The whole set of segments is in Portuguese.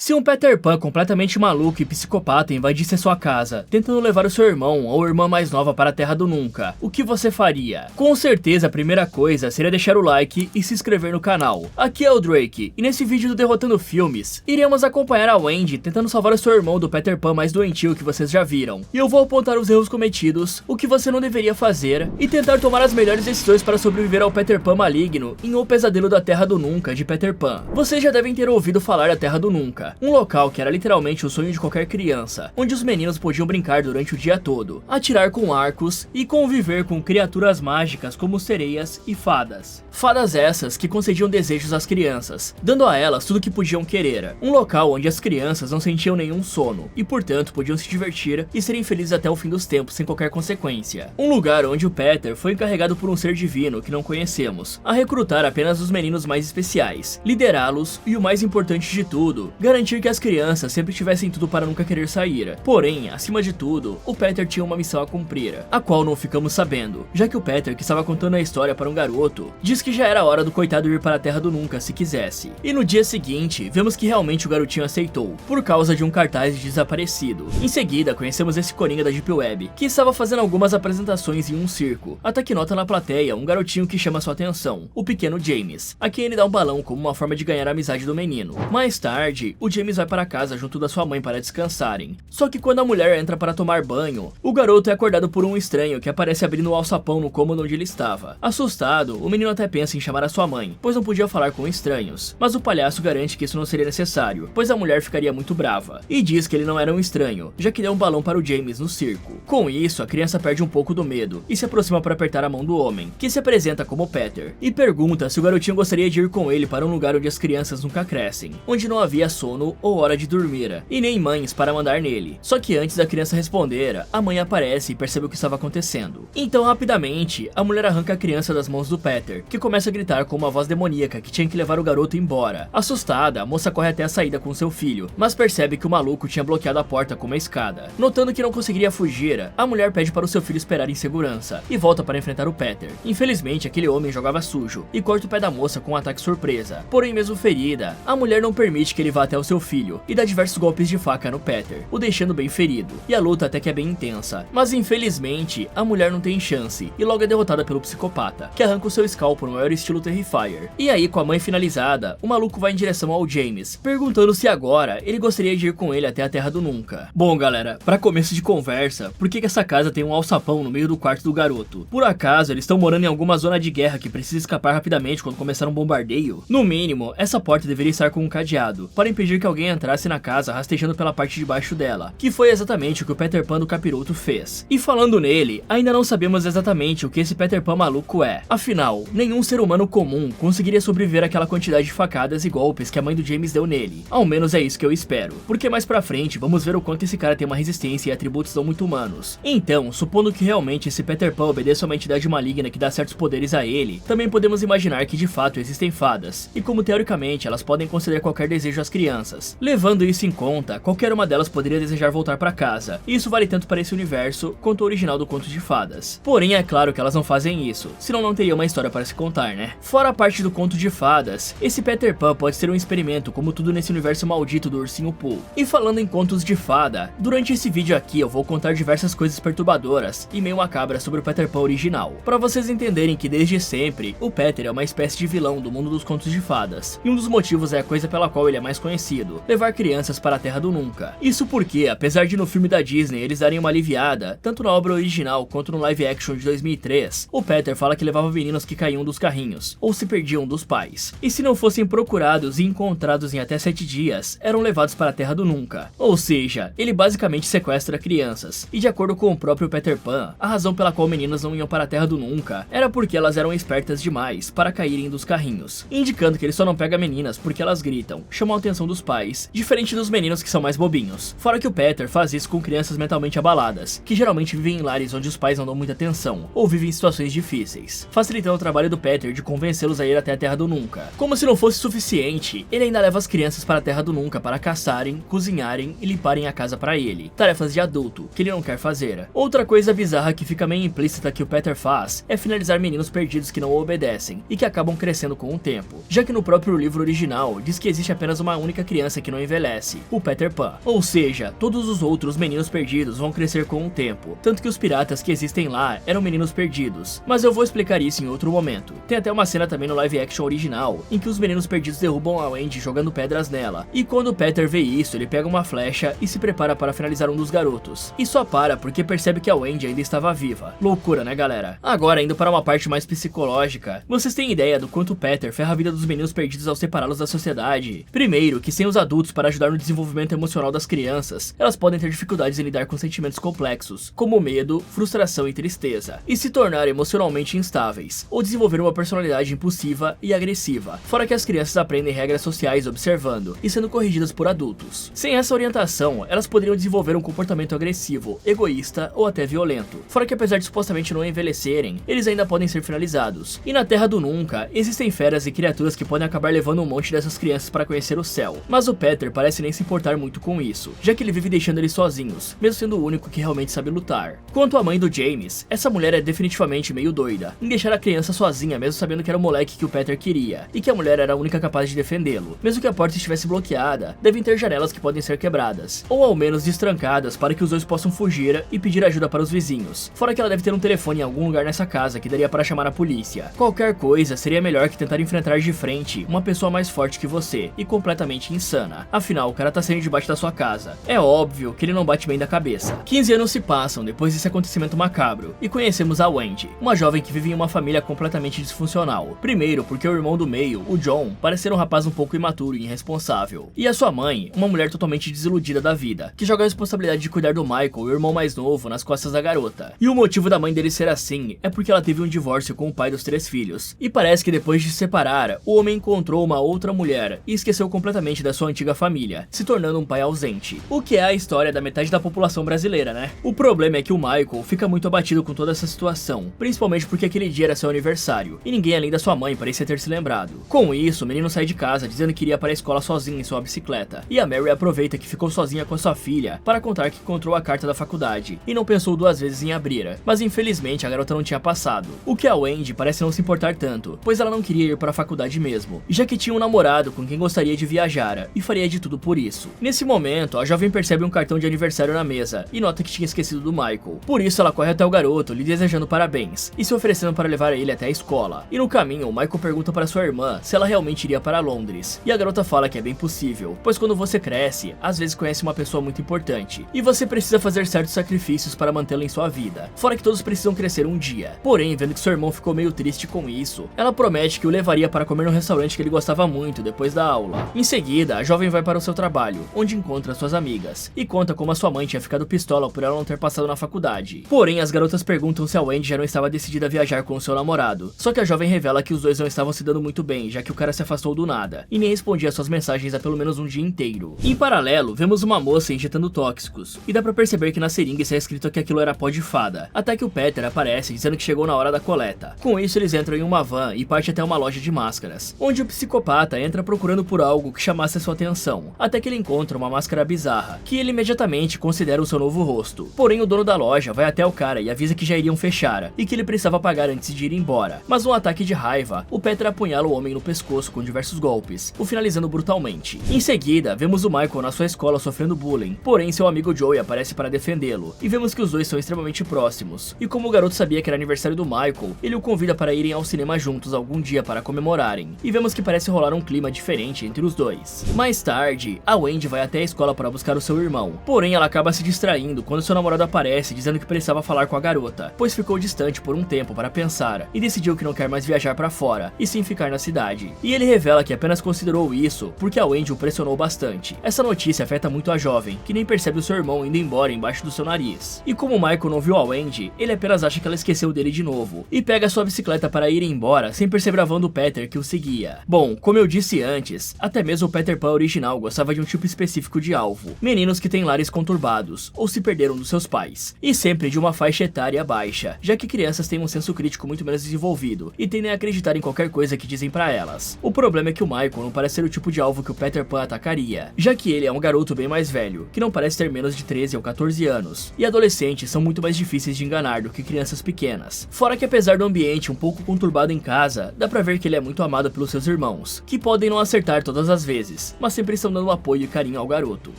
Se um Peter Pan completamente maluco e psicopata invadisse sua casa, tentando levar o seu irmão ou irmã mais nova para a Terra do Nunca, o que você faria? Com certeza a primeira coisa seria deixar o like e se inscrever no canal. Aqui é o Drake, e nesse vídeo do Derrotando Filmes, iremos acompanhar a Wendy tentando salvar o seu irmão do Peter Pan mais doentio que vocês já viram. E eu vou apontar os erros cometidos, o que você não deveria fazer, e tentar tomar as melhores decisões para sobreviver ao Peter Pan maligno em O Pesadelo da Terra do Nunca de Peter Pan. Vocês já devem ter ouvido falar da Terra do Nunca. Um local que era literalmente o sonho de qualquer criança, onde os meninos podiam brincar durante o dia todo, atirar com arcos e conviver com criaturas mágicas como sereias e fadas. Fadas essas que concediam desejos às crianças, dando a elas tudo o que podiam querer. Um local onde as crianças não sentiam nenhum sono, e portanto podiam se divertir e serem felizes até o fim dos tempos sem qualquer consequência. Um lugar onde o Peter foi encarregado por um ser divino que não conhecemos, a recrutar apenas os meninos mais especiais, liderá-los e o mais importante de tudo, garantir que as crianças sempre tivessem tudo para nunca querer sair. Porém, acima de tudo, o Peter tinha uma missão a cumprir, a qual não ficamos sabendo, já que o Peter, que estava contando a história para um garoto, diz que já era hora do coitado ir para a Terra do Nunca se quisesse. E no dia seguinte, vemos que realmente o garotinho aceitou, por causa de um cartaz de desaparecido. Em seguida, conhecemos esse coringa da Deep Web, que estava fazendo algumas apresentações em um circo, até que nota na plateia um garotinho que chama sua atenção, o pequeno James, a quem ele dá um balão como uma forma de ganhar a amizade do menino. Mais tarde, o James vai para casa junto da sua mãe para descansarem. Só que quando a mulher entra para tomar banho, o garoto é acordado por um estranho que aparece abrindo o alçapão no cômodo onde ele estava. Assustado, o menino até pensa em chamar a sua mãe, pois não podia falar com estranhos, mas o palhaço garante que isso não seria necessário, pois a mulher ficaria muito brava, e diz que ele não era um estranho, já que deu um balão para o James no circo. Com isso, a criança perde um pouco do medo, e se aproxima para apertar a mão do homem, que se apresenta como Peter, e pergunta se o garotinho gostaria de ir com ele para um lugar onde as crianças nunca crescem, onde não havia sono ou hora de dormir, e nem mães para mandar nele. Só que antes da criança responder, a mãe aparece e percebe o que estava acontecendo. Então rapidamente, a mulher arranca a criança das mãos do Peter, que começa a gritar com uma voz demoníaca que tinha que levar o garoto embora. Assustada, a moça corre até a saída com seu filho, mas percebe que o maluco tinha bloqueado a porta com uma escada. Notando que não conseguiria fugir, a mulher pede para o seu filho esperar em segurança, e volta para enfrentar o Peter. Infelizmente, aquele homem jogava sujo, e corta o pé da moça com um ataque surpresa. Porém, mesmo ferida, a mulher não permite que ele vá até o seu filho, e dá diversos golpes de faca no Peter, o deixando bem ferido, e a luta até que é bem intensa. Mas infelizmente, a mulher não tem chance, e logo é derrotada pelo psicopata, que arranca o seu scalpo no maior estilo Terrifier. E aí, com a mãe finalizada, o maluco vai em direção ao James, perguntando se agora ele gostaria de ir com ele até a Terra do Nunca. Bom galera, pra começo de conversa, por que essa casa tem um alçapão no meio do quarto do garoto? Por acaso eles estão morando em alguma zona de guerra que precisa escapar rapidamente quando começar um bombardeio? No mínimo, essa porta deveria estar com um cadeado, para impedir que alguém entrasse na casa rastejando pela parte de baixo dela, que foi exatamente o que o Peter Pan do Capiroto fez. E falando nele, ainda não sabemos exatamente o que esse Peter Pan maluco é. Afinal, nenhum ser humano comum conseguiria sobreviver àquela quantidade de facadas e golpes que a mãe do James deu nele. Ao menos é isso que eu espero, porque mais pra frente vamos ver o quanto esse cara tem uma resistência e atributos não muito humanos. Então, supondo que realmente esse Peter Pan obedeça a uma entidade maligna que dá certos poderes a ele, também podemos imaginar que de fato existem fadas, e como teoricamente elas podem conceder qualquer desejo às crianças. Levando isso em conta, qualquer uma delas poderia desejar voltar pra casa, e isso vale tanto para esse universo quanto o original do Conto de Fadas. Porém, é claro que elas não fazem isso, senão não teria uma história para se contar, né? Fora a parte do Conto de Fadas, esse Peter Pan pode ser um experimento como tudo nesse universo maldito do Ursinho Pooh. E falando em contos de fada, durante esse vídeo aqui eu vou contar diversas coisas perturbadoras e meio macabras sobre o Peter Pan original, para vocês entenderem que desde sempre, o Peter é uma espécie de vilão do mundo dos contos de fadas, e um dos motivos é a coisa pela qual ele é mais conhecido, levar crianças para a Terra do Nunca. Isso porque, apesar de no filme da Disney eles darem uma aliviada, tanto na obra original quanto no live action de 2003, o Peter fala que levava meninos que caíam dos carrinhos, ou se perdiam dos pais, e se não fossem procurados e encontrados em até 7 dias, eram levados para a Terra do Nunca. Ou seja, ele basicamente sequestra crianças, e de acordo com o próprio Peter Pan, a razão pela qual meninas não iam para a Terra do Nunca era porque elas eram espertas demais para caírem dos carrinhos, indicando que ele só não pega meninas porque elas gritam, chamam a atenção dos pais, diferente dos meninos que são mais bobinhos. Fora que o Peter faz isso com crianças mentalmente abaladas, que geralmente vivem em lares onde os pais não dão muita atenção, ou vivem em situações difíceis, facilitando o trabalho do Peter de convencê-los a ir até a Terra do Nunca. Como se não fosse suficiente, ele ainda leva as crianças para a Terra do Nunca para caçarem, cozinharem e limparem a casa para ele, tarefas de adulto, que ele não quer fazer. Outra coisa bizarra que fica meio implícita que o Peter faz, é finalizar meninos perdidos que não o obedecem, e que acabam crescendo com o tempo, já que no próprio livro original diz que existe apenas uma única criança que não envelhece, o Peter Pan. Ou seja, todos os outros meninos perdidos vão crescer com o tempo, tanto que os piratas que existem lá eram meninos perdidos. Mas eu vou explicar isso em outro momento. Tem até uma cena também no live action original, em que os meninos perdidos derrubam a Wendy jogando pedras nela, e quando o Peter vê isso, ele pega uma flecha e se prepara para finalizar um dos garotos. E só para porque percebe que a Wendy ainda estava viva. Loucura, né, galera? Agora, indo para uma parte mais psicológica, vocês têm ideia do quanto o Peter ferra a vida dos meninos perdidos ao separá-los da sociedade? Primeiro, que sem os adultos para ajudar no desenvolvimento emocional das crianças, elas podem ter dificuldades em lidar com sentimentos complexos, como medo, frustração e tristeza, e se tornar emocionalmente instáveis, ou desenvolver uma personalidade impulsiva e agressiva, fora que as crianças aprendem regras sociais observando e sendo corrigidas por adultos. Sem essa orientação, elas poderiam desenvolver um comportamento agressivo, egoísta ou até violento, fora que apesar de supostamente não envelhecerem, eles ainda podem ser finalizados. E na Terra do Nunca, existem feras e criaturas que podem acabar levando um monte dessas crianças para conhecer o céu, mas o Peter parece nem se importar muito com isso, já que ele vive deixando eles sozinhos, mesmo sendo o único que realmente sabe lutar. Quanto à mãe do James, essa mulher é definitivamente meio doida em deixar a criança sozinha, mesmo sabendo que era o moleque que o Peter queria, e que a mulher era a única capaz de defendê-lo. Mesmo que a porta estivesse bloqueada, devem ter janelas que podem ser quebradas, ou ao menos destrancadas para que os dois possam fugir e pedir ajuda para os vizinhos. Fora que ela deve ter um telefone em algum lugar nessa casa que daria para chamar a polícia. Qualquer coisa seria melhor que tentar enfrentar de frente uma pessoa mais forte que você e completamente insana. Afinal, o cara tá saindo debaixo da sua casa. É óbvio que ele não bate bem da cabeça. 15 anos se passam depois desse acontecimento macabro e conhecemos a Wendy, uma jovem que vive em uma família completamente disfuncional. Primeiro, porque o irmão do meio, o John, parece ser um rapaz um pouco imaturo e irresponsável. E a sua mãe, uma mulher totalmente desiludida da vida, que joga a responsabilidade de cuidar do Michael, o irmão mais novo, nas costas da garota. E o motivo da mãe dele ser assim é porque ela teve um divórcio com o pai dos 3 filhos. E parece que depois de se separar, o homem encontrou uma outra mulher e esqueceu completamente da sua antiga família, se tornando um pai ausente. O que é a história da metade da população brasileira, né? O problema é que o Michael fica muito abatido com toda essa situação, principalmente porque aquele dia era seu aniversário, e ninguém além da sua mãe parecia ter se lembrado. Com isso, o menino sai de casa dizendo que iria para a escola sozinho em sua bicicleta, e a Mary aproveita que ficou sozinha com a sua filha para contar que encontrou a carta da faculdade, e não pensou 2 vezes em abrir, mas infelizmente a garota não tinha passado. O que a Wendy parece não se importar tanto, pois ela não queria ir para a faculdade mesmo, já que tinha um namorado com quem gostaria de viajar, e faria de tudo por isso. Nesse momento, a jovem percebe um cartão de aniversário na mesa, e nota que tinha esquecido do Michael. Por isso ela corre até o garoto, lhe desejando parabéns, e se oferecendo para levar ele até a escola. E no caminho, o Michael pergunta para sua irmã se ela realmente iria para Londres, e a garota fala que é bem possível, pois quando você cresce, às vezes conhece uma pessoa muito importante, e você precisa fazer certos sacrifícios para mantê-la em sua vida, fora que todos precisam crescer um dia. Porém, vendo que seu irmão ficou meio triste com isso, ela promete que o levaria para comer no restaurante que ele gostava muito depois da aula. Em seguida, a jovem vai para o seu trabalho, onde encontra suas amigas, e conta como a sua mãe tinha ficado pistola por ela não ter passado na faculdade. Porém, as garotas perguntam se a Wendy já não estava decidida a viajar com o seu namorado, só que a jovem revela que os dois não estavam se dando muito bem, já que o cara se afastou do nada, e nem respondia suas mensagens há pelo menos um dia inteiro. Em paralelo, vemos uma moça injetando tóxicos, e dá pra perceber que na seringa está escrito que aquilo era pó de fada, até que o Peter aparece dizendo que chegou na hora da coleta. Com isso, eles entram em uma van e partem até uma loja de máscaras, onde o psicopata entra procurando por algo que chamasse a sua atenção, até que ele encontra uma máscara bizarra, que ele imediatamente considera o seu novo rosto. Porém, o dono da loja vai até o cara e avisa que já iriam fechar, e que ele precisava pagar antes de ir embora. Mas num ataque de raiva, o Peter apunhala o homem no pescoço com diversos golpes, o finalizando brutalmente. Em seguida, vemos o Michael na sua escola sofrendo bullying, porém seu amigo Joey aparece para defendê-lo, e vemos que os dois são extremamente próximos. E como o garoto sabia que era aniversário do Michael, ele o convida para irem ao cinema juntos algum dia para comemorarem, e vemos que parece rolar um clima diferente entre os dois. Mais tarde, a Wendy vai até a escola para buscar o seu irmão, porém ela acaba se distraindo quando seu namorado aparece dizendo que precisava falar com a garota, pois ficou distante por um tempo para pensar, e decidiu que não quer mais viajar para fora, e sim ficar na cidade. E ele revela que apenas considerou isso porque a Wendy o pressionou bastante. Essa notícia afeta muito a jovem, que nem percebe o seu irmão indo embora embaixo do seu nariz. E como o Michael não viu a Wendy, ele apenas acha que ela esqueceu dele de novo, e pega sua bicicleta para ir embora sem perceber a van do Peter que o seguia. Bom, como eu disse antes, até mesmo o Peter Pan original gostava de um tipo específico de alvo, meninos que têm lares conturbados, ou se perderam dos seus pais, e sempre de uma faixa etária baixa, já que crianças têm um senso crítico muito menos desenvolvido, e tendem a acreditar em qualquer coisa que dizem pra elas. O problema é que o Michael não parece ser o tipo de alvo que o Peter Pan atacaria, já que ele é um garoto bem mais velho, que não parece ter menos de 13 ou 14 anos, e adolescentes são muito mais difíceis de enganar do que crianças pequenas. Fora que apesar do ambiente um pouco conturbado em casa, dá pra ver que ele é muito amado pelos seus irmãos, que podem não acertar todas as vezes, vezes, mas sempre estão dando apoio e carinho ao garoto.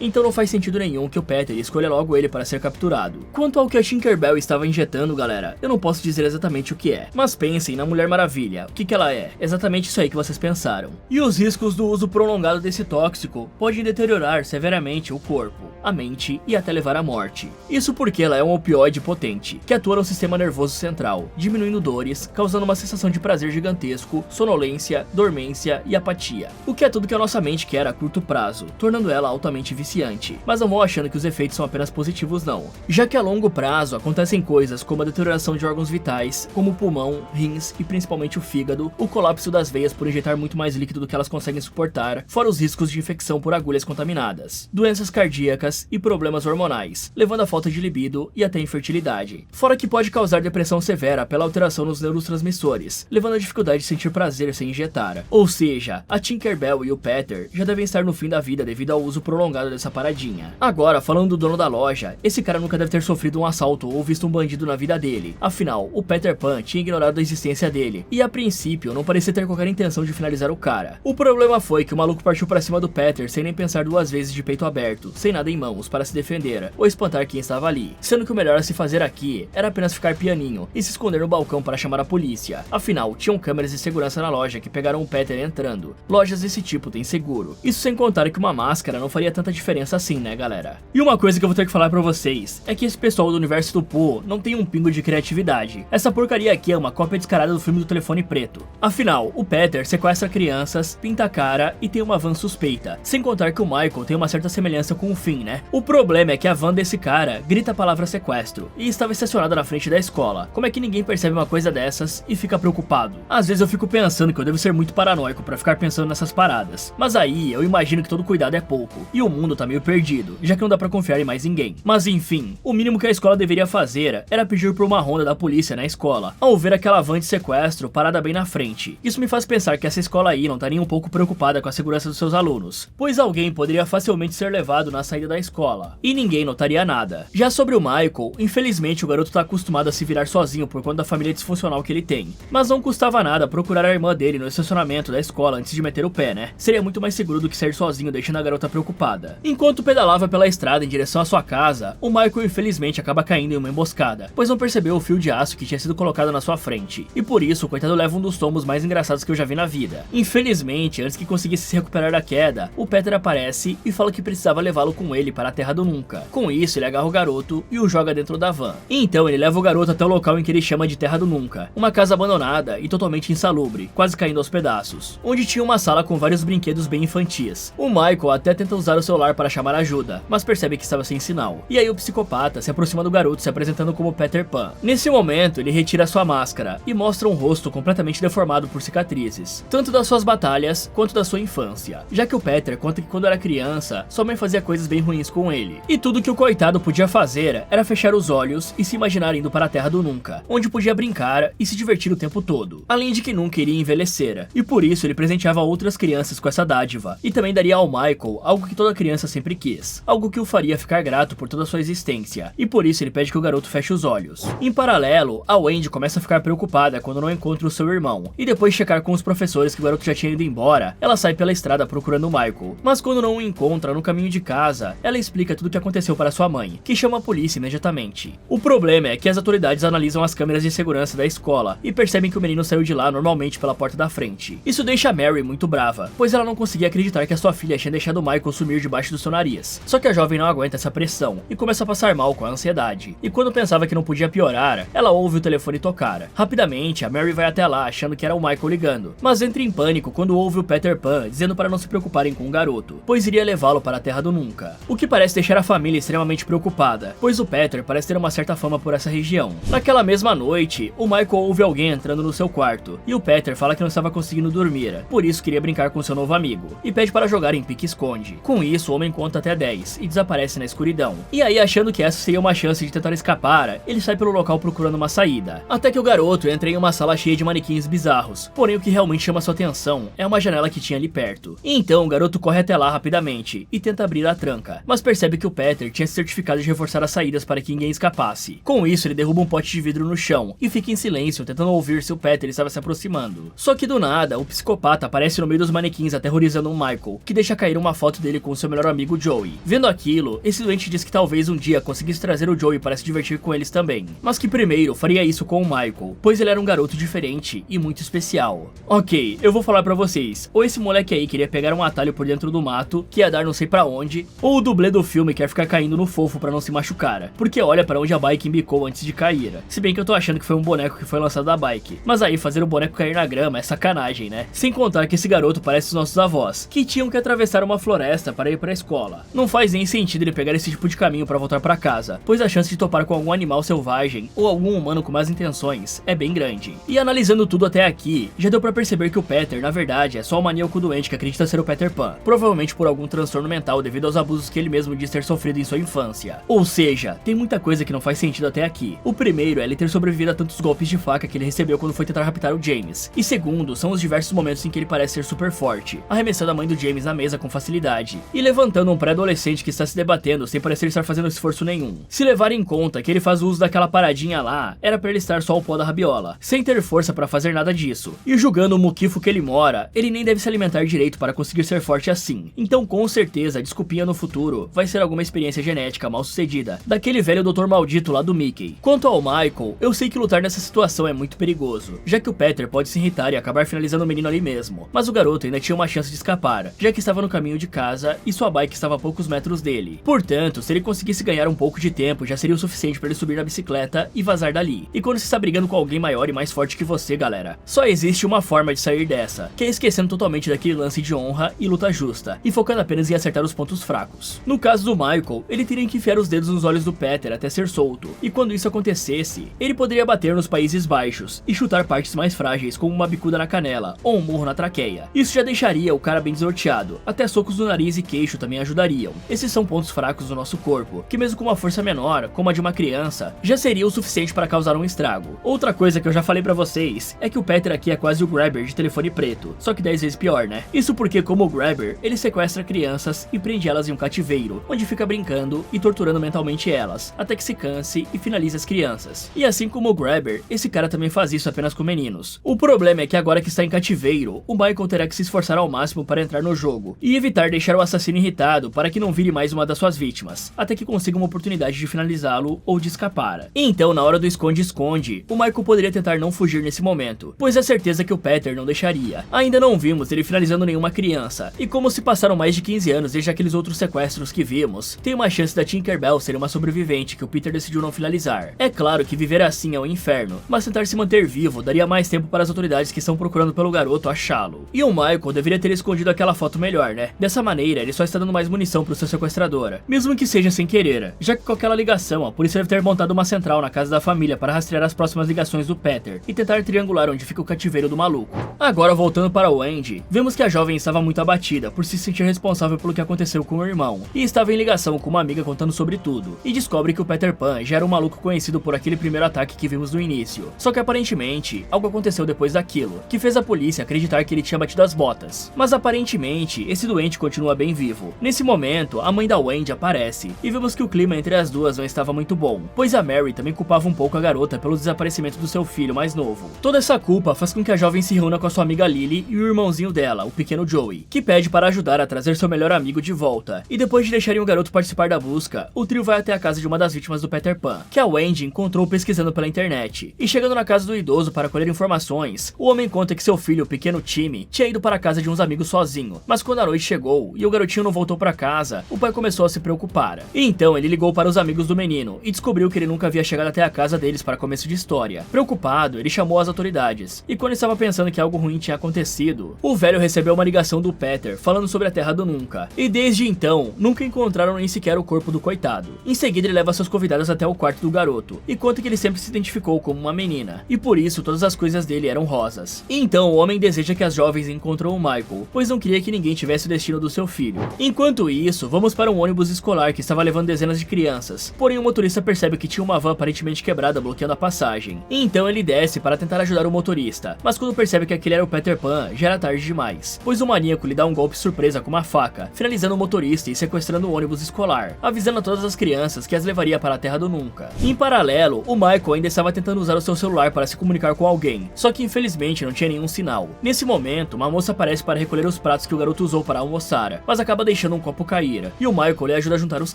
Então não faz sentido nenhum que o Peter escolha logo ele para ser capturado. Quanto ao que a Tinkerbell estava injetando, galera, eu não posso dizer exatamente o que é, mas pensem na Mulher Maravilha. O que ela é? Exatamente isso aí que vocês pensaram. E os riscos do uso prolongado desse tóxico podem deteriorar severamente o corpo, a mente e até levar à morte. Isso porque ela é um opioide potente, que atua no sistema nervoso central, diminuindo dores, causando uma sensação de prazer gigantesco, sonolência, dormência e apatia. O que é tudo que a nossa mente quer a curto prazo, tornando ela altamente viciante. Mas não vão achando que os efeitos são apenas positivos não, já que a longo prazo acontecem coisas como a deterioração de órgãos vitais, como o pulmão, rins e principalmente o fígado, o colapso das veias por injetar muito mais líquido do que elas conseguem suportar, fora os riscos de infecção por agulhas contaminadas, doenças cardíacas e problemas hormonais, levando à falta de libido e até infertilidade. Fora que pode causar depressão severa pela alteração nos neurotransmissores, levando à dificuldade de sentir prazer sem injetar. Ou seja, a Tinkerbell e o Peter já devem estar no fim da vida devido ao uso prolongado dessa paradinha. Agora, falando do dono da loja, esse cara nunca deve ter sofrido um assalto ou visto um bandido na vida dele. Afinal, o Peter Pan tinha ignorado a existência dele, e a princípio não parecia ter qualquer intenção de finalizar o cara. O problema foi que o maluco partiu pra cima do Peter sem nem pensar duas vezes, de peito aberto, sem nada em mãos para se defender ou espantar quem estava ali, sendo que o melhor a se fazer aqui era apenas ficar pianinho e se esconder no balcão para chamar a polícia. Afinal, tinham câmeras de segurança na loja que pegaram o Peter entrando. Lojas desse tipo têm seguro. Isso sem contar que uma máscara não faria tanta diferença assim, né, galera? E uma coisa que eu vou ter que falar pra vocês é que esse pessoal do universo do Pooh não tem um pingo de criatividade. Essa porcaria aqui é uma cópia descarada do filme do telefone preto. Afinal, o Peter sequestra crianças, pinta a cara e tem uma van suspeita. Sem contar que o Michael tem uma certa semelhança com o Finn, né? O problema é que a van desse cara grita a palavra sequestro e estava estacionada na frente da escola. Como é que ninguém percebe uma coisa dessas e fica preocupado? Às vezes eu fico pensando que eu devo ser muito paranoico pra ficar pensando nessas paradas, mas aí eu imagino que todo cuidado é pouco e o mundo tá meio perdido, já que não dá pra confiar em mais ninguém. Mas enfim, o mínimo que a escola deveria fazer era pedir por uma ronda da polícia na escola, ao ver aquela van de sequestro parada bem na frente. Isso me faz pensar que essa escola aí não tá nem um pouco preocupada com a segurança dos seus alunos, pois alguém poderia facilmente ser levado na saída da escola e ninguém notaria nada. Já sobre o Michael, infelizmente o garoto tá acostumado a se virar sozinho por conta da família disfuncional que ele tem, mas não custava nada procurar a irmã dele no estacionamento da escola antes de meter o pé, né? Seria muito mais seguro do que sair sozinho deixando a garota preocupada. Enquanto pedalava pela estrada em direção à sua casa, o Michael infelizmente acaba caindo em uma emboscada, pois não percebeu o fio de aço que tinha sido colocado na sua frente, e por isso o coitado leva um dos tombos mais engraçados que eu já vi na vida. Infelizmente, antes que conseguisse se recuperar da queda, o Peter aparece e fala que precisava levá-lo com ele para a Terra do Nunca. Com isso, ele agarra o garoto e o joga dentro da van. E então ele leva o garoto até o local em que ele chama de Terra do Nunca, uma casa abandonada e totalmente insalubre, quase caindo aos pedaços, onde tinha uma sala com vários brinquedos bem infantis. O Michael até tenta usar o celular para chamar ajuda, mas percebe que estava sem sinal. E aí o psicopata se aproxima do garoto se apresentando como Peter Pan. Nesse momento, ele retira sua máscara e mostra um rosto completamente deformado por cicatrizes, tanto das suas batalhas quanto da sua infância, já que o Peter conta que quando era criança, sua mãe fazia coisas bem ruins com ele, e tudo que o coitado podia fazer era fechar os olhos e se imaginar indo para a Terra do Nunca, onde podia brincar e se divertir o tempo todo, além de que nunca iria envelhecer, e por isso ele presenteava outras crianças com essa dádiva, e também daria ao Michael algo que toda criança sempre quis, algo que o faria ficar grato por toda a sua existência, e por isso ele pede que o garoto feche os olhos. Em paralelo, a Wendy começa a ficar preocupada quando não encontra o seu irmão, e depois de checar com os professores que o garoto já tinha ido embora, ela sai pela estrada procurando o Michael, mas quando não o encontra no caminho de casa, ela explica tudo o que aconteceu para sua mãe, que chama a polícia imediatamente. O problema é que as autoridades analisam as câmeras de segurança da escola e percebem que o menino saiu de lá normalmente pela porta da frente. Isso deixa a Mary muito brava, pois ela não conseguia acreditar que a sua filha tinha deixado o Michael sumir debaixo do seu nariz. Só que a jovem não aguenta essa pressão e começa a passar mal com a ansiedade. E quando pensava que não podia piorar, ela ouve o telefone tocar. Rapidamente, a Mary vai até lá achando que era o Michael ligando, mas entra em pânico quando ouve o Peter Pan dizendo para não se preocuparem com o garoto, pois iria levá-lo para a Terra do Nunca. O que parece deixar a família extremamente preocupada, pois o Peter parece ter uma certa fama por essa região. Naquela mesma noite, o Michael ouve alguém entrando no seu quarto, e o Peter fala que não estava conseguindo dormir, por isso queria brincar com seu novo amigo, e pede para jogar em pique-esconde. Com isso, o homem conta até 10 e desaparece na escuridão. E aí, achando que essa seria uma chance de tentar escapar, ele sai pelo local procurando uma saída, até que o garoto entra em uma sala cheia de manequins bizarros, porém o que realmente chama sua atenção é uma janela que tinha ali perto. E então o garoto corre até lá rapidamente e tenta abrir a tranca, mas percebe que o Peter tinha se certificado de reforçar as saídas para que ninguém escapasse. Com isso, ele derruba um pote de vidro no chão e fica em silêncio tentando ouvir se o Peter estava se aproximando. Só que do nada, o psicopata aparece no meio dos manequins aterrorizando ameaçando o Michael, que deixa cair uma foto dele com seu melhor amigo Joey. Vendo aquilo, esse doente diz que talvez um dia conseguisse trazer o Joey para se divertir com eles também, mas que primeiro faria isso com o Michael, pois ele era um garoto diferente e muito especial. Ok, eu vou falar pra vocês, ou esse moleque aí queria pegar um atalho por dentro do mato, que ia dar não sei pra onde, ou o dublê do filme quer ficar caindo no fofo pra não se machucar, porque olha pra onde a bike embicou antes de cair. Se bem que eu tô achando que foi um boneco que foi lançado da bike, mas aí fazer o boneco cair na grama é sacanagem, né? Sem contar que esse garoto parece os nossos avós, que tinham que atravessar uma floresta para ir pra escola. Não faz nem sentido ele pegar esse tipo de caminho pra voltar pra casa, pois a chance de topar com algum animal selvagem ou algum humano com más intenções é bem grande. E analisando tudo até aqui, já deu pra perceber que o Peter, na verdade, é só um maníaco doente que acredita ser o Peter Pan, provavelmente por algum transtorno mental devido aos abusos que ele mesmo diz ter sofrido em sua infância. Ou seja, tem muita coisa que não faz sentido até aqui. O primeiro é ele ter sobrevivido a tantos golpes de faca que ele recebeu quando foi tentar raptar o James, e segundo, são os diversos momentos em que ele parece ser super forte, arremessando a mãe do James na mesa com facilidade, e levantando um pré-adolescente que está se debatendo sem parecer estar fazendo esforço nenhum. Se levar em conta que ele faz uso daquela paradinha lá, era pra ele estar só o pó da rabiola, sem ter força pra fazer nada disso. E julgando o muquifo que ele mora, ele nem deve se alimentar direito para conseguir ser forte assim. Então com certeza a desculpinha no futuro vai ser alguma experiência genética mal sucedida, daquele velho doutor maldito lá do Mickey. Quanto ao Michael, eu sei que lutar nessa situação é muito perigoso, já que o Peter pode se irritar e acabar finalizando o menino ali mesmo, mas o garoto ainda tinha uma chance de escapar, já que estava no caminho de casa e sua bike estava a poucos metros dele. Portanto, se ele conseguisse ganhar um pouco de tempo, já seria o suficiente para ele subir na bicicleta e vazar dali. E quando você está brigando com alguém maior e mais forte que você, galera, só existe uma forma de sair dessa, que é esquecendo totalmente daquele lance de honra e luta justa, e focando apenas em acertar os pontos fracos. No caso do Michael, ele teria que enfiar os dedos nos olhos do Peter até ser solto, e quando isso acontecesse, ele poderia bater nos Países Baixos e chutar partes mais frágeis como uma bicuda na canela ou um murro na traqueia. Isso já deixaria o cara bem desnorteado, até socos no nariz e queixo também ajudariam. Esses são pontos fracos do nosso corpo, que mesmo com uma força menor, como a de uma criança, já seria o suficiente para causar um estrago. Outra coisa que eu já falei pra vocês é que o Peter aqui é quase o Grabber de Telefone Preto, só que 10 vezes pior, né? Isso porque, como o Grabber, ele sequestra crianças e prende elas em um cativeiro, onde fica brincando e torturando mentalmente elas, até que se canse e finalize as crianças. E assim como o Grabber, esse cara também faz isso apenas com meninos. O problema é que agora que está em cativeiro, o Michael terá que se esforçar ao máximo para entrar no jogo, e evitar deixar o assassino irritado para que não vire mais uma das suas vítimas, até que consiga uma oportunidade de finalizá-lo ou de escapar. Então, na hora do esconde-esconde, o Michael poderia tentar não fugir nesse momento, pois é certeza que o Peter não deixaria. Ainda não vimos ele finalizando nenhuma criança, e como se passaram mais de 15 anos desde aqueles outros sequestros que vimos, tem uma chance da Tinkerbell ser uma sobrevivente que o Peter decidiu não finalizar. É claro que viver assim é um inferno, mas tentar se manter vivo daria mais tempo para as autoridades que estão procurando pelo garoto achá-lo. E o Michael deveria ter escondido aquela foto melhor, né? Dessa maneira, ele só está dando mais munição pro seu sequestrador, mesmo que seja sem querer, já que com aquela ligação, a polícia deve ter montado uma central na casa da família para rastrear as próximas ligações do Peter e tentar triangular onde fica o cativeiro do maluco. Agora, voltando para o Andy, vemos que a jovem estava muito abatida por se sentir responsável pelo que aconteceu com o irmão, e estava em ligação com uma amiga contando sobre tudo, e descobre que o Peter Pan já era um maluco conhecido por aquele primeiro ataque que vimos no início. Só que aparentemente, algo aconteceu depois daquilo, que fez a polícia acreditar que ele tinha batido as botas. Mas aparentemente, esse doente continua bem vivo. Nesse momento, a mãe da Wendy aparece, e vemos que o clima entre as duas não estava muito bom, pois a Mary também culpava um pouco a garota pelo desaparecimento do seu filho mais novo. Toda essa culpa faz com que a jovem se reúna com a sua amiga Lily e o irmãozinho dela, o pequeno Joey, que pede para ajudar a trazer seu melhor amigo de volta. E depois de deixarem o garoto participar da busca, o trio vai até a casa de uma das vítimas do Peter Pan, que a Wendy encontrou pesquisando pela internet. E chegando na casa do idoso para colher informações, o homem conta que seu filho, o pequeno Timmy, tinha ido para a casa de uns amigos sozinho, mas quando a noite chegou e o garotinho não voltou para casa, o pai começou a se preocupar. E então ele ligou para os amigos do menino e descobriu que ele nunca havia chegado até a casa deles para começo de história. Preocupado, ele chamou as autoridades, e quando estava pensando que algo ruim tinha acontecido, o velho recebeu uma ligação do Peter falando sobre a Terra do Nunca, e desde então, nunca encontraram nem sequer o corpo do coitado. Em seguida ele leva seus convidados até o quarto do garoto, e conta que ele sempre se identificou como uma menina, e por isso todas as coisas dele eram rosas. E então o homem deseja que as jovens encontrem o Michael, pois não queria que ninguém tivesse o destino do seu filho. Enquanto isso, vamos para um ônibus escolar que estava levando dezenas de crianças, porém o motorista percebe que tinha uma van aparentemente quebrada bloqueando a passagem. E então ele desce para tentar ajudar o motorista, mas quando percebe que aquele era o Peter Pan, já era tarde demais, pois o maníaco lhe dá um golpe surpresa com uma faca, finalizando o motorista e sequestrando o ônibus escolar, avisando a todas as crianças que as levaria para a Terra do Nunca. Em paralelo, o Michael ainda estava tentando usar o seu celular para se comunicar com alguém, só que infelizmente não tinha nenhum sinal. Nesse momento, uma moça aparece para recolher recolher os pratos que o garoto usou para almoçar, mas acaba deixando um copo cair, e o Michael lhe ajuda a juntar os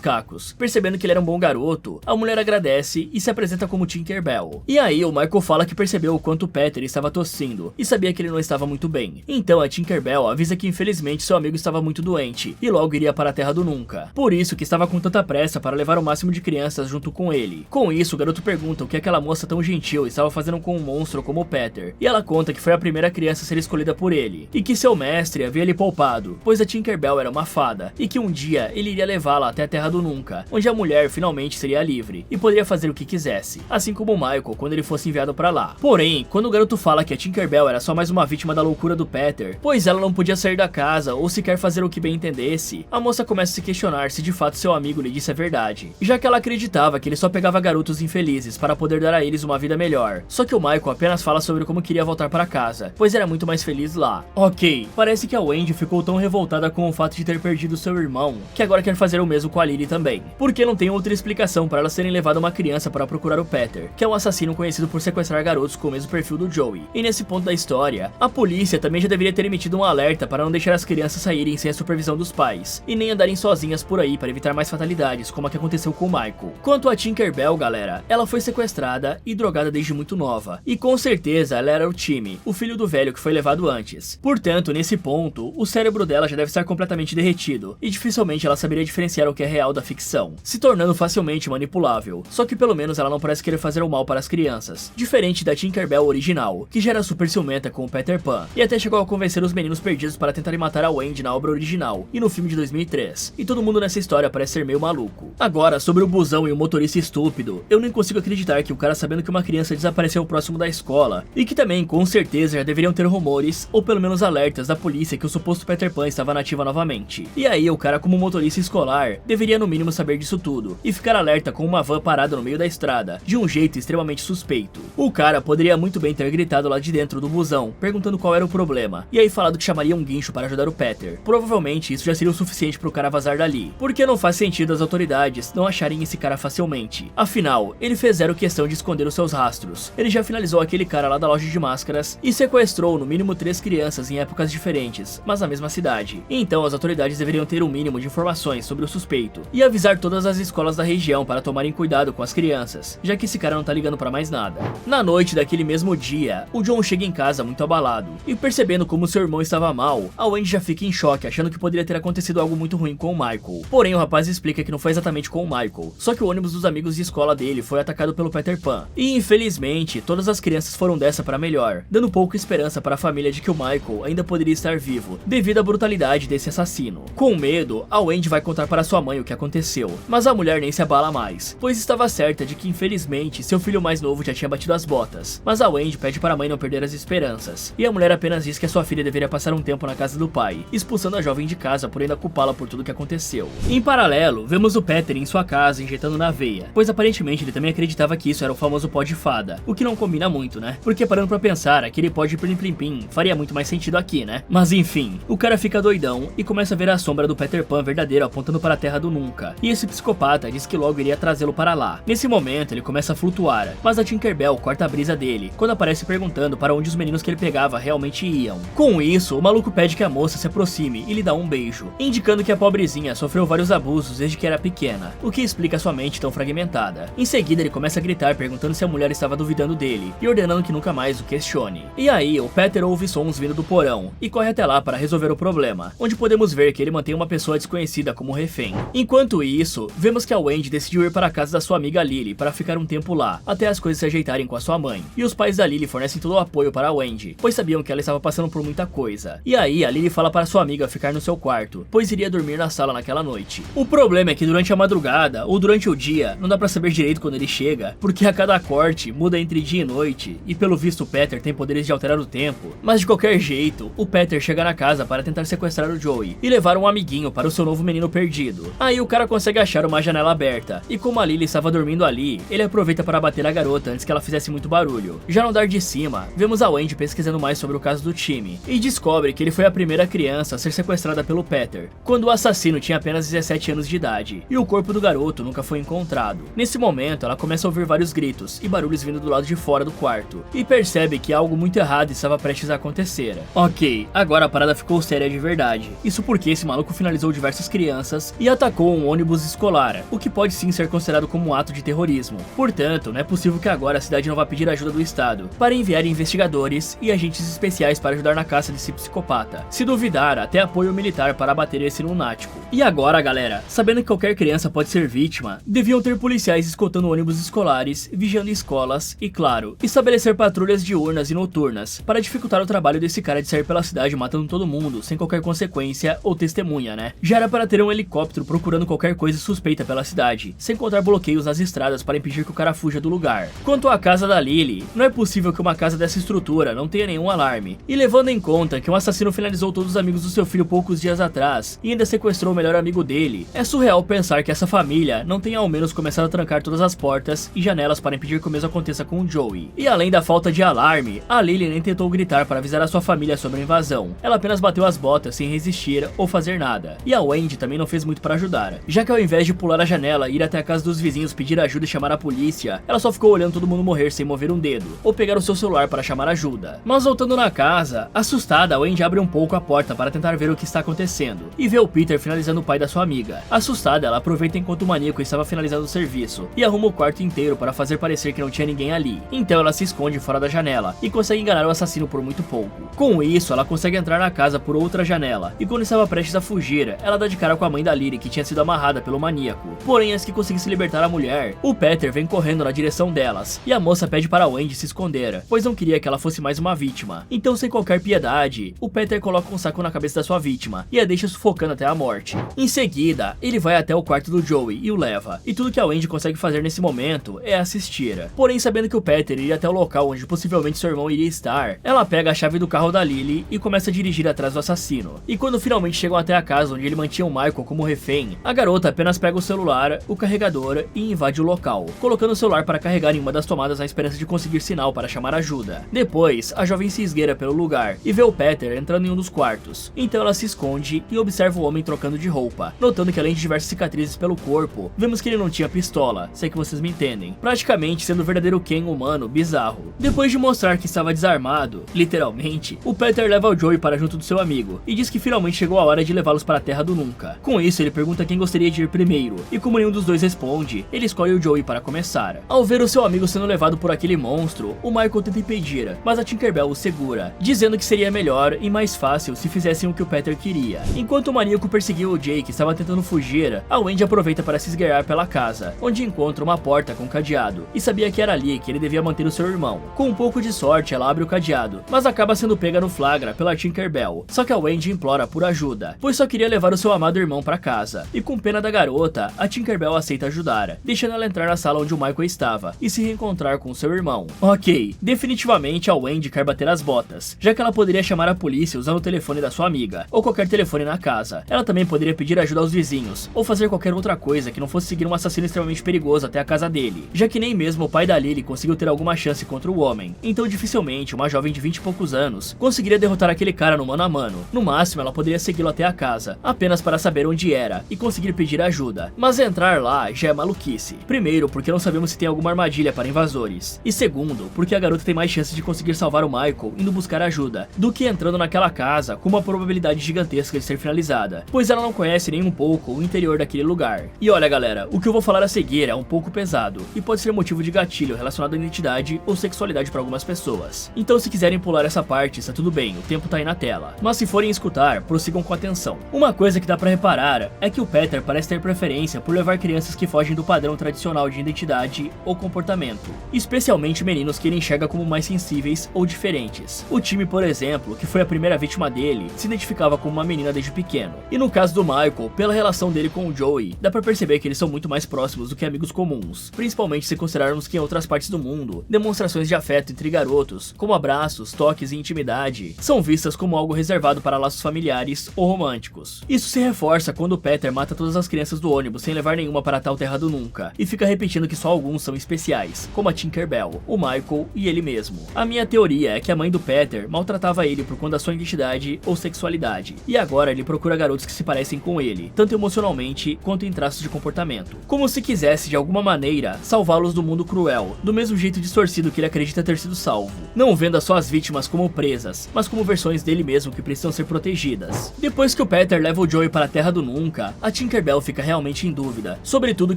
cacos. Percebendo que ele era um bom garoto, a mulher agradece e se apresenta como Tinkerbell. E aí o Michael fala que percebeu o quanto Peter estava tossindo e sabia que ele não estava muito bem. Então a Tinkerbell avisa que infelizmente seu amigo estava muito doente e logo iria para a Terra do Nunca. Por isso que estava com tanta pressa para levar o máximo de crianças junto com ele. Com isso, o garoto pergunta o que aquela moça tão gentil estava fazendo com um monstro como Peter, e ela conta que foi a primeira criança a ser escolhida por ele, e que seu mestre havia lhe poupado, pois a Tinkerbell era uma fada, e que um dia ele iria levá-la até a Terra do Nunca, onde a mulher finalmente seria livre, e poderia fazer o que quisesse, assim como o Michael quando ele fosse enviado para lá. Porém, quando o garoto fala que a Tinkerbell era só mais uma vítima da loucura do Peter, pois ela não podia sair da casa ou sequer fazer o que bem entendesse, a moça começa a se questionar se de fato seu amigo lhe disse a verdade, já que ela acreditava que ele só pegava garotos infelizes para poder dar a eles uma vida melhor. Só que o Michael apenas fala sobre como queria voltar para casa, pois era muito mais feliz lá. Ok, parece que a Wendy ficou tão revoltada com o fato de ter perdido seu irmão, que agora quer fazer o mesmo com a Lily também, porque não tem outra explicação para elas terem levado uma criança para procurar o Peter, que é um assassino conhecido por sequestrar garotos com o mesmo perfil do Joey. E nesse ponto da história, a polícia também já deveria ter emitido um alerta para não deixar as crianças saírem sem a supervisão dos pais, e nem andarem sozinhas por aí para evitar mais fatalidades, como a que aconteceu com o Michael. Quanto a Tinkerbell, galera, ela foi sequestrada e drogada desde muito nova, e com certeza ela era o Timmy, o filho do velho que foi levado antes. Portanto, nesse ponto, o cérebro dela já deve estar completamente derretido, e dificilmente ela saberia diferenciar o que é real da ficção, se tornando facilmente manipulável. Só que pelo menos ela não parece querer fazer o mal para as crianças, diferente da Tinkerbell original, que já era super ciumenta com o Peter Pan, e até chegou a convencer os meninos perdidos para tentarem matar a Wendy na obra original, e no filme de 2003, e todo mundo nessa história parece ser meio maluco. Agora, sobre o busão e o motorista estúpido, eu nem consigo acreditar que o cara, sabendo que uma criança desapareceu próximo da escola, e que também, com certeza, já deveriam ter rumores, ou pelo menos alertas da polícia que o suposto Peter Pan estava na ativa novamente. E aí, o cara, como motorista escolar, deveria no mínimo saber disso tudo, e ficar alerta com uma van parada no meio da estrada, de um jeito extremamente suspeito. O cara poderia muito bem ter gritado lá de dentro do busão, perguntando qual era o problema, e aí falado que chamaria um guincho para ajudar o Peter. Provavelmente isso já seria o suficiente pro cara vazar dali, porque não faz sentido as autoridades não acharem esse cara facilmente. Afinal, ele fez zero questão de esconder os seus rastros. Ele já finalizou aquele cara lá da loja de máscaras e sequestrou no mínimo 3 crianças em épocas diferentes, mas na mesma cidade. Então as autoridades deveriam ter um mínimo de informações sobre o suspeito e avisar todas as escolas da região para tomarem cuidado com as crianças, já que esse cara não tá ligando pra mais nada. Na noite daquele mesmo dia, o John chega em casa muito abalado, e percebendo como seu irmão estava mal, a Wendy já fica em choque, achando que poderia ter acontecido algo muito ruim com o Michael. Porém, o rapaz explica que não foi exatamente com o Michael, só que o ônibus dos amigos de escola dele foi atacado pelo Peter Pan. E infelizmente, todas as crianças foram dessa para melhor, dando pouca esperança para a família de que o Michael ainda poderia estar vivo, devido à brutalidade desse assassino. Com medo, a Wendy vai contar para sua mãe o que aconteceu, mas a mulher nem se abala mais, pois estava certa de que infelizmente seu filho mais novo já tinha batido as botas. Mas a Wendy pede para a mãe não perder as esperanças, e a mulher apenas diz que a sua filha deveria passar um tempo na casa do pai, expulsando a jovem de casa por ainda culpá-la por tudo o que aconteceu. Em paralelo, vemos o Peter em sua casa injetando na veia, pois aparentemente ele também acreditava que isso era o famoso pó de fada, o que não combina muito, né? Porque parando pra pensar, aquele pó de plim plim plim faria muito mais sentido aqui, né? Mas enfim, o cara fica doidão e começa a ver a sombra do Peter Pan verdadeiro apontando para a Terra do Nunca, e esse psicopata diz que logo iria trazê-lo para lá. Nesse momento ele começa a flutuar, mas a Tinkerbell corta a brisa dele, quando aparece perguntando para onde os meninos que ele pegava realmente iam. Com isso, o maluco pede que a moça se aproxime e lhe dá um beijo, indicando que a pobrezinha sofreu vários abusos desde que era pequena, o que explica sua mente tão fragmentada. Em seguida ele começa a gritar perguntando se a mulher estava duvidando dele, e ordenando que nunca mais o questione. E aí, o Peter ouve sons vindo do porão, e corre até lá para resolver o problema, onde podemos ver que ele mantém uma pessoa desconhecida como refém. Enquanto isso, vemos que a Wendy decidiu ir para a casa da sua amiga Lily para ficar um tempo lá, até as coisas se ajeitarem com a sua mãe, e os pais da Lily fornecem todo o apoio para a Wendy, pois sabiam que ela estava passando por muita coisa. E aí, a Lily fala para sua amiga ficar no seu quarto, pois iria dormir na sala naquela noite. O problema é que durante a madrugada, ou durante o dia, não dá pra saber direito quando ele chega, porque a cada corte muda entre dia e noite, e pelo visto o Peter tem poderes de alterar o tempo. Mas de qualquer jeito, o Peter chega na casa para tentar sequestrar o Joey, e levar um amiguinho para o seu novo menino perdido. Aí o cara consegue achar uma janela aberta, e como a Lily estava dormindo ali, ele aproveita para bater a garota antes que ela fizesse muito barulho. Já no andar de cima, vemos a Wendy pesquisando mais sobre o caso do Timmy, e descobre que ele foi a primeira criança a ser sequestrada pelo Peter, quando o assassino tinha apenas 17 anos de idade, e o corpo do garoto nunca foi encontrado. Nesse momento, ela começa a ouvir vários gritos e barulhos vindo do lado de fora do quarto, e percebe que algo muito errado estava prestes a acontecer. Ok, agora agora a parada ficou séria de verdade. Isso porque esse maluco finalizou diversas crianças e atacou um ônibus escolar, o que pode sim ser considerado como um ato de terrorismo. Portanto, não é possível que agora a cidade não vá pedir ajuda do Estado para enviar investigadores e agentes especiais para ajudar na caça desse psicopata. Se duvidar, até apoio militar para abater esse lunático. E agora, galera, sabendo que qualquer criança pode ser vítima, deviam ter policiais escoltando ônibus escolares, vigiando escolas e, claro, estabelecer patrulhas diurnas e noturnas para dificultar o trabalho desse cara de sair pela cidade matando todo mundo sem qualquer consequência ou testemunha, né? Já era para ter um helicóptero procurando qualquer coisa suspeita pela cidade, sem encontrar bloqueios nas estradas para impedir que o cara fuja do lugar. Quanto à casa da Lily, não é possível que uma casa dessa estrutura não tenha nenhum alarme. E levando em conta que um assassino finalizou todos os amigos do seu filho poucos dias atrás e ainda sequestrou o melhor amigo dele, é surreal pensar que essa família não tenha ao menos começado a trancar todas as portas e janelas para impedir que o mesmo aconteça com o Joey. E além da falta de alarme, a Lily nem tentou gritar para avisar a sua família sobre a invasão. Ela apenas bateu as botas sem resistir ou fazer nada. E a Wendy também não fez muito para ajudar, já que ao invés de pular a janela e ir até a casa dos vizinhos pedir ajuda e chamar a polícia, ela só ficou olhando todo mundo morrer sem mover um dedo, ou pegar o seu celular para chamar ajuda. Mas voltando na casa, assustada, a Wendy abre um pouco a porta para tentar ver o que está acontecendo, e vê o Peter finalizando o pai da sua amiga. Assustada, ela aproveita enquanto o maníaco estava finalizando o serviço, e arruma o quarto inteiro para fazer parecer que não tinha ninguém ali. Então ela se esconde fora da janela, e consegue enganar o assassino por muito pouco. Com isso, ela consegue entrar na casa por outra janela, e quando estava prestes a fugir, ela dá de cara com a mãe da Lily, que tinha sido amarrada pelo maníaco. Porém, antes que conseguisse libertar a mulher, o Peter vem correndo na direção delas, e a moça pede para a Wendy se esconder, pois não queria que ela fosse mais uma vítima. Então, sem qualquer piedade, o Peter coloca um saco na cabeça da sua vítima, e a deixa sufocando até a morte. Em seguida, ele vai até o quarto do Joey e o leva, e tudo que a Wendy consegue fazer nesse momento é assistir. Porém, sabendo que o Peter iria até o local onde possivelmente seu irmão iria estar, ela pega a chave do carro da Lily e começa a dirigir atrás do assassino. E quando finalmente chegam até a casa onde ele mantinha o Michael como refém, a garota apenas pega o celular, o carregador e invade o local, colocando o celular para carregar em uma das tomadas na esperança de conseguir sinal para chamar ajuda. Depois, a jovem se esgueira pelo lugar e vê o Peter entrando em um dos quartos. Então ela se esconde e observa o homem trocando de roupa, notando que além de diversas cicatrizes pelo corpo, vemos que ele não tinha pistola, sei que vocês me entendem, praticamente sendo o verdadeiro Ken humano bizarro. Depois de mostrar que estava desarmado, literalmente, o Peter leva o Joey para junto do seu amigo e diz que finalmente chegou a hora de levá-los para a Terra do Nunca. Com isso, ele pergunta quem gostaria de ir primeiro, e como nenhum dos dois responde, ele escolhe o Joey para começar. Ao ver o seu amigo sendo levado por aquele monstro, o Michael tenta impedir, mas a Tinkerbell o segura, dizendo que seria melhor e mais fácil se fizessem o que o Peter queria. Enquanto o maníaco perseguia o Jay, que estava tentando fugir, a Wendy aproveita para se esgueirar pela casa, onde encontra uma porta com cadeado, e sabia que era ali que ele devia manter o seu irmão. Com um pouco de sorte, ela abre o cadeado, mas acaba sendo pega no flagra pela Tinkerbell. Só que a Wendy implora por ajuda, pois só queria levar o seu amado irmão para casa. E com pena da garota, a Tinkerbell aceita ajudar, deixando ela entrar na sala onde o Michael estava e se reencontrar com seu irmão. Ok, definitivamente a Wendy quer bater as botas, já que ela poderia chamar a polícia usando o telefone da sua amiga, ou qualquer telefone na casa. Ela também poderia pedir ajuda aos vizinhos, ou fazer qualquer outra coisa que não fosse seguir um assassino extremamente perigoso até a casa dele, já que nem mesmo o pai da Lily conseguiu ter alguma chance contra o homem. Então dificilmente uma jovem de 20 e poucos anos conseguiria derrotar aquele cara no mano a mano. No máximo ela poderia segui-lo até a casa, apenas para saber onde era e conseguir pedir ajuda. Mas entrar lá já é maluquice. Primeiro, porque não sabemos se tem alguma armadilha para invasores. E segundo, porque a garota tem mais chances de conseguir salvar o Michael indo buscar ajuda, do que entrando naquela casa com uma probabilidade gigantesca de ser finalizada, pois ela não conhece nem um pouco o interior daquele lugar. E olha galera, o que eu vou falar a seguir é um pouco pesado, e pode ser motivo de gatilho relacionado à identidade ou sexualidade para algumas pessoas. Então se quiserem pular essa parte, está tudo bem, o tempo tá aí na tela. Mas se forem escutar, prossigam com atenção. Uma coisa que dá pra reparar é que o Peter parece ter preferência por levar crianças que fogem do padrão tradicional de identidade ou comportamento, especialmente meninos que ele enxerga como mais sensíveis ou diferentes. O Timmy, por exemplo, que foi a primeira vítima dele, se identificava como uma menina desde pequeno. E no caso do Michael, pela relação dele com o Joey, dá pra perceber que eles são muito mais próximos do que amigos comuns, principalmente se considerarmos que em outras partes do mundo, demonstrações de afeto entre garotos, como abraços, toques e intimidade, são vistas como algo reservado para laços familiares ou românticos. Isso se reforça quando o Peter mata todas as crianças do ônibus sem levar nenhuma para tal Terra do Nunca, e fica repetindo que só alguns são especiais, como a Tinkerbell, o Michael e ele mesmo. A minha teoria é que a mãe do Peter maltratava ele por conta da sua identidade ou sexualidade, e agora ele procura garotos que se parecem com ele, tanto emocionalmente quanto em traços de comportamento, como se quisesse de alguma maneira salvá-los do mundo cruel, do mesmo jeito distorcido que ele acredita ter sido salvo, não vendo as suas vítimas como presas, mas como versões dele dele mesmo que precisam ser protegidas. Depois que o Peter leva o Joey para a Terra do Nunca, a Tinkerbell fica realmente em dúvida sobre tudo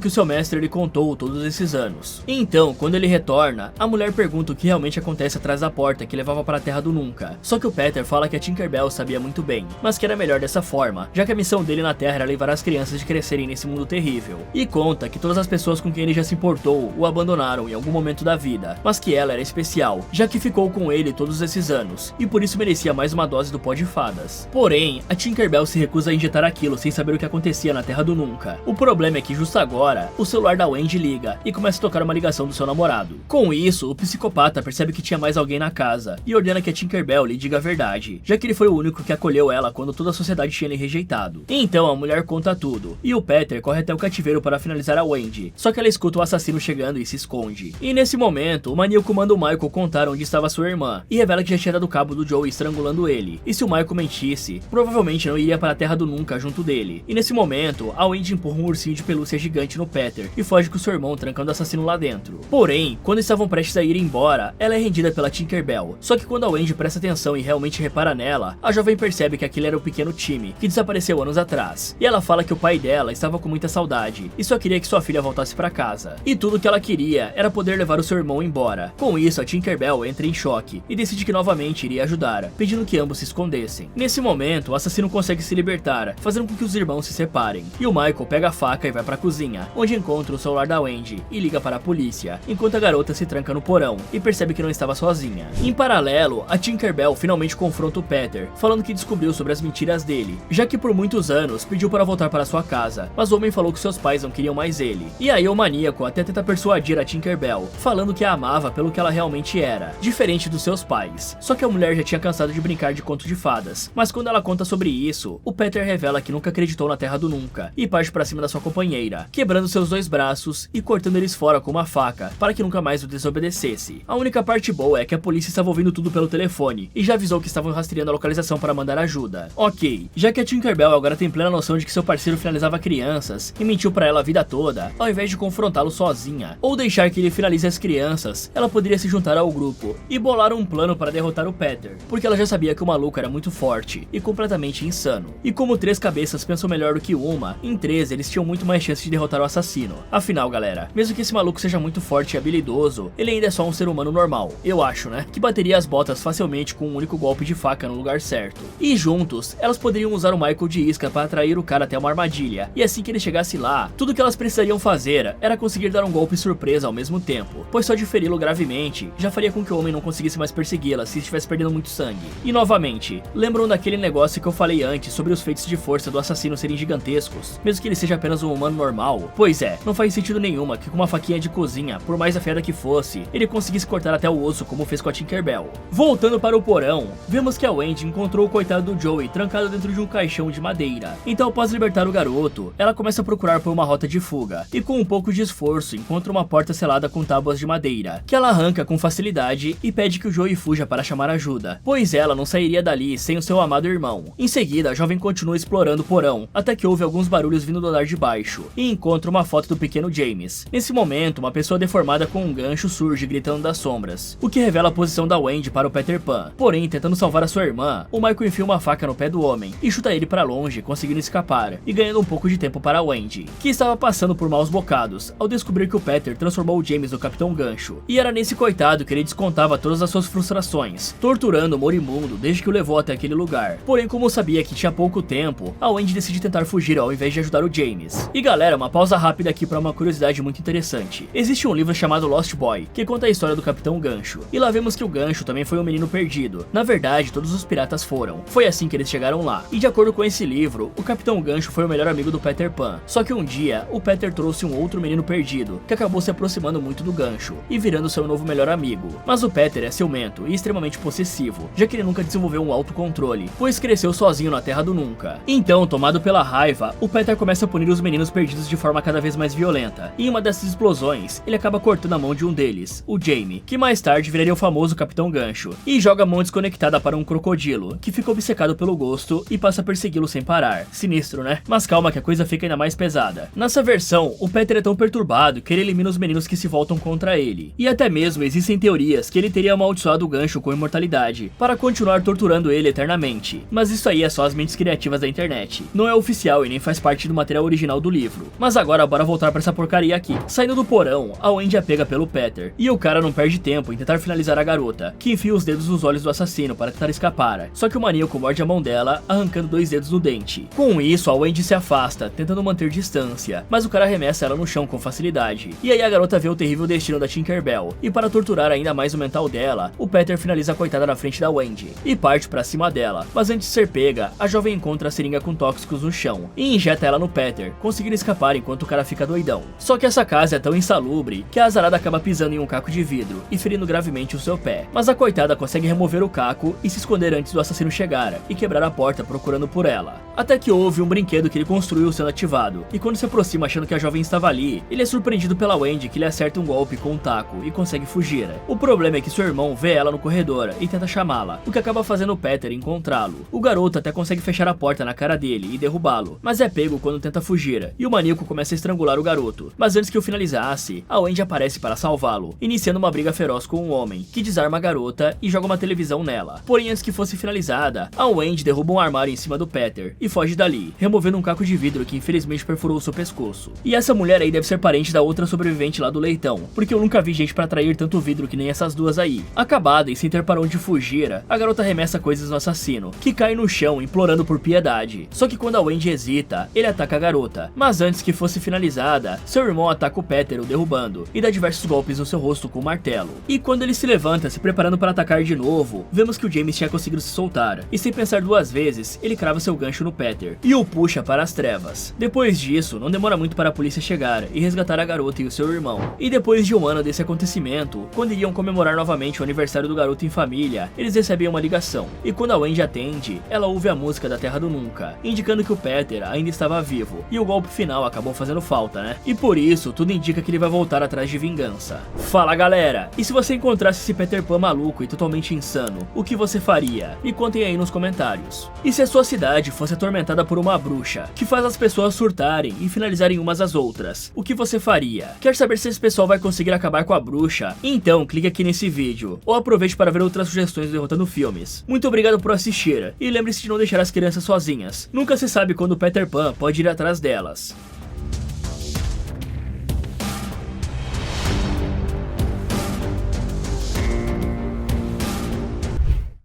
que o seu mestre lhe contou todos esses anos. Então, quando ele retorna, a mulher pergunta o que realmente acontece atrás da porta que levava para a Terra do Nunca. Só que o Peter fala que a Tinkerbell sabia muito bem, mas que era melhor dessa forma, já que a missão dele na Terra era levar as crianças de crescerem nesse mundo terrível. E conta que todas as pessoas com quem ele já se importou o abandonaram em algum momento da vida, mas que ela era especial, já que ficou com ele todos esses anos, e por isso merecia mais uma dose do pó de fadas. Porém, a Tinkerbell se recusa a injetar aquilo sem saber o que acontecia na Terra do Nunca. O problema é que justo agora, o celular da Wendy liga e começa a tocar uma ligação do seu namorado. Com isso, o psicopata percebe que tinha mais alguém na casa e ordena que a Tinkerbell lhe diga a verdade, já que ele foi o único que acolheu ela quando toda a sociedade tinha lhe rejeitado. Então a mulher conta tudo, e o Peter corre até o cativeiro para finalizar a Wendy, só que ela escuta o assassino chegando e se esconde. E nesse momento, o maníaco manda o Michael contar onde estava sua irmã, e revela que já tinha dado cabo do Joey estrangulando ele, e se o Michael mentisse, provavelmente não iria para a Terra do Nunca junto dele. E nesse momento, a Wendy empurra um ursinho de pelúcia gigante no Peter, e foge com seu irmão trancando o assassino lá dentro. Porém, quando estavam prestes a ir embora, ela é rendida pela Tinkerbell, só que quando a Wendy presta atenção e realmente repara nela, a jovem percebe que aquele era o pequeno Timmy, que desapareceu anos atrás, e ela fala que o pai dela estava com muita saudade, e só queria que sua filha voltasse para casa. E tudo que ela queria era poder levar o seu irmão embora. Com isso, a Tinkerbell entra em choque, e decide que novamente iria ajudar, pedindo que ambos se escondessem. Nesse momento, o assassino consegue se libertar, fazendo com que os irmãos se separem, e o Michael pega a faca e vai para a cozinha, onde encontra o celular da Wendy, e liga para a polícia, enquanto a garota se tranca no porão, e percebe que não estava sozinha. Em paralelo, a Tinkerbell finalmente confronta o Peter, falando que descobriu sobre as mentiras dele, já que por muitos anos pediu para voltar para sua casa, mas o homem falou que seus pais não queriam mais ele. E aí o maníaco até tenta persuadir a Tinkerbell, falando que a amava pelo que ela realmente era, diferente dos seus pais. Só que a mulher já tinha cansado de brincar de conto de fadas, mas quando ela conta sobre isso, o Peter revela que nunca acreditou na Terra do Nunca, e parte para cima da sua companheira, quebrando seus dois braços e cortando eles fora com uma faca, para que nunca mais o desobedecesse. A única parte boa é que a polícia estava ouvindo tudo pelo telefone, e já avisou que estavam rastreando a localização para mandar ajuda. Ok, já que a Tinkerbell agora tem plena noção de que seu parceiro finalizava crianças e mentiu para ela a vida toda, ao invés de confrontá-lo sozinha, ou deixar que ele finalize as crianças, ela poderia se juntar ao grupo e bolar um plano para derrotar o Peter, porque ela já sabia que o maluco era muito forte e completamente insano. E como três cabeças pensam melhor do que uma, em três eles tinham muito mais chance de derrotar o assassino. Afinal, galera, mesmo que esse maluco seja muito forte e habilidoso, ele ainda é só um ser humano normal, eu acho, né? Que bateria as botas facilmente com um único golpe de faca no lugar certo. E juntos, elas poderiam usar o Michael de isca para atrair o cara até uma armadilha, e assim que ele chegasse lá, tudo que elas precisariam fazer era conseguir dar um golpe surpresa ao mesmo tempo, pois só de feri-lo gravemente já faria com que o homem não conseguisse mais persegui-la se estivesse perdendo muito sangue. E novamente, lembram daquele negócio que eu falei antes sobre os feitos de força do assassino serem gigantescos, mesmo que ele seja apenas um humano normal? Pois é, não faz sentido nenhuma que com uma faquinha de cozinha, por mais afiada que fosse, ele conseguisse cortar até o osso como fez com a Tinkerbell. Voltando para o porão, vemos que a Wendy encontrou o coitado do Joey trancado dentro de um caixão de madeira. Então, após libertar o garoto, ela começa a procurar por uma rota de fuga, e com um pouco de esforço encontra uma porta selada com tábuas de madeira, que ela arranca com facilidade e pede que o Joey fuja para chamar ajuda, pois ela não sairia dali sem o seu amado irmão. Em seguida, a jovem continua explorando o porão, até que ouve alguns barulhos vindo do andar de baixo, e encontra uma foto do pequeno James. Nesse momento, uma pessoa deformada com um gancho surge gritando das sombras, o que revela a posição da Wendy para o Peter Pan. Porém, tentando salvar a sua irmã, o Michael enfia uma faca no pé do homem e chuta ele para longe, conseguindo escapar, e ganhando um pouco de tempo para a Wendy, que estava passando por maus bocados, ao descobrir que o Peter transformou o James no Capitão Gancho. E era nesse coitado que ele descontava todas as suas frustrações, torturando o moribundo desde que o levou até aquele lugar. Porém, como sabia que tinha pouco tempo, a Wendy decide tentar fugir ao invés de ajudar o James. E galera, uma pausa rápida aqui para uma curiosidade muito interessante. Existe um livro chamado Lost Boy, que conta a história do Capitão Gancho, e lá vemos que o Gancho também foi um menino perdido. Na verdade, todos os piratas foram. Foi assim que eles chegaram lá. E de acordo com esse livro, o Capitão Gancho foi o melhor amigo do Peter Pan. Só que um dia, o Peter trouxe um outro menino perdido, que acabou se aproximando muito do Gancho, e virando seu novo melhor amigo. Mas o Peter é ciumento e extremamente possessivo, já que ele nunca desenvolveu um autocontrole, pois cresceu sozinho na Terra do Nunca. Então, tomado pela raiva, o Peter começa a punir os meninos perdidos de forma cada vez mais violenta. E em uma dessas explosões, ele acaba cortando a mão de um deles, o Jamie, que mais tarde viraria o famoso Capitão Gancho, e joga a mão desconectada para um crocodilo, que fica obcecado pelo gosto e passa a persegui-lo sem parar. Sinistro, né? Mas calma que a coisa fica ainda mais pesada. Nessa versão, o Peter é tão perturbado que ele elimina os meninos que se voltam contra ele. E até mesmo existem teorias que ele teria amaldiçoado o Gancho com imortalidade, para continuar torturando ele eternamente. Mas isso aí é só as mentes criativas da internet. Não é oficial e nem faz parte do material original do livro. Mas agora bora voltar pra essa porcaria aqui. Saindo do porão, a Wendy é pega pelo Peter. E o cara não perde tempo em tentar finalizar a garota, que enfia os dedos nos olhos do assassino para tentar escapar. Só que o maníaco morde a mão dela, arrancando 2 dedos do dente. Com isso, a Wendy se afasta, tentando manter distância, mas o cara arremessa ela no chão com facilidade. E aí a garota vê o terrível destino da Tinkerbell. E para torturar ainda mais o mental dela, o Peter finaliza a coitada na frente da Wendy e parte pra cima dela. Mas antes de ser pega, a jovem encontra a seringa com tóxicos no chão e injeta ela no Peter, conseguindo escapar enquanto o cara fica doidão. Só que essa casa é tão insalubre que a azarada acaba pisando em um caco de vidro e ferindo gravemente o seu pé. Mas a coitada consegue remover o caco e se esconder antes do assassino chegar e quebrar a porta procurando por ela. Até que houve um brinquedo que ele construiu sendo ativado, e quando se aproxima achando que a jovem estava ali, ele é surpreendido pela Wendy, que lhe acerta um golpe com um taco e consegue fugir. O problema é que seu irmão vê ela no corredor e tenta chamá-la, o que acaba fazendo o Peter encontrá-lo. O garoto até consegue fechar a porta na cara dele e derrubá-lo, mas é pego quando tenta fugir, e o maníaco começa a estrangular o garoto. Mas antes que o finalizasse, a Wendy aparece para salvá-lo, iniciando uma briga feroz com um homem, que desarma a garota e joga uma televisão nela. Porém, antes que fosse finalizada, a Wendy derruba um armário em cima do Peter e foge dali, removendo um caco de vidro que infelizmente perfurou seu pescoço. E essa mulher aí deve ser parente da outra sobrevivente lá do leitão, porque eu nunca vi gente pra atrair tanto vidro que nem essas duas aí. Acabada e sem ter para onde fugir, a garota arremessa coisas no assassino, que cai no chão implorando por piedade. Só que quando a Wendy hesita, ele ataca a garota. Mas antes que fosse finalizada, seu irmão ataca o Peter, o derrubando, e dá diversos golpes no seu rosto com o martelo. E quando ele se levanta, se preparando para atacar de novo, vemos que o James tinha conseguido se soltar, e sem pensar duas vezes, ele crava seu gancho no Peter, e o puxa para as trevas. Depois disso, não demora muito para a polícia chegar e resgatar a garota e o seu irmão. E depois de um ano desse acontecimento, quando iriam comemorar novamente o aniversário do garoto em família, eles recebem uma ligação, e quando a Wendy atende, ela ouve a música da Terra do Nunca, indicando que o Peter ainda estava vivo, e o golpe final acabou fazendo falta, né? E por isso, tudo indica que ele vai voltar atrás de vingança. Fala galera, e se você encontrasse esse Peter Pan maluco e totalmente insano, o que você faria? Me contem aí nos comentários. E se a sua cidade fosse atormentada por uma bruxa, que faz as pessoas surtarem e finalizarem umas às outras, o que você faria? Quer saber se esse pessoal vai conseguir acabar com a bruxa? Então clique aqui nesse vídeo, ou aproveite para ver outras sugestões do Derrotando Filmes. Muito obrigado por assistir, e lembre-se de não deixar as crianças sozinhas. Nunca se sabe quando o Peter Pan pode ir atrás delas.